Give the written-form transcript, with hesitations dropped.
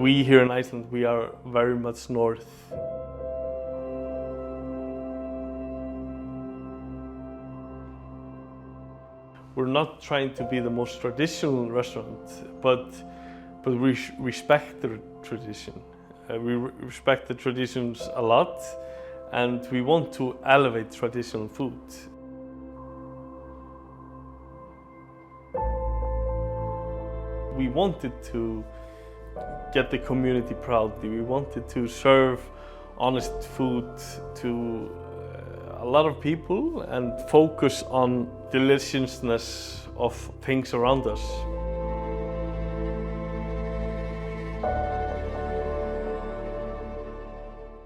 We here in Iceland, we are very much north. We're not trying to be the most traditional restaurant, but we respect the tradition. We respect the traditions a lot, and we want to elevate traditional food. We wanted to get the community proud. We wanted to serve honest food to a lot of people and focus on deliciousness of things around us.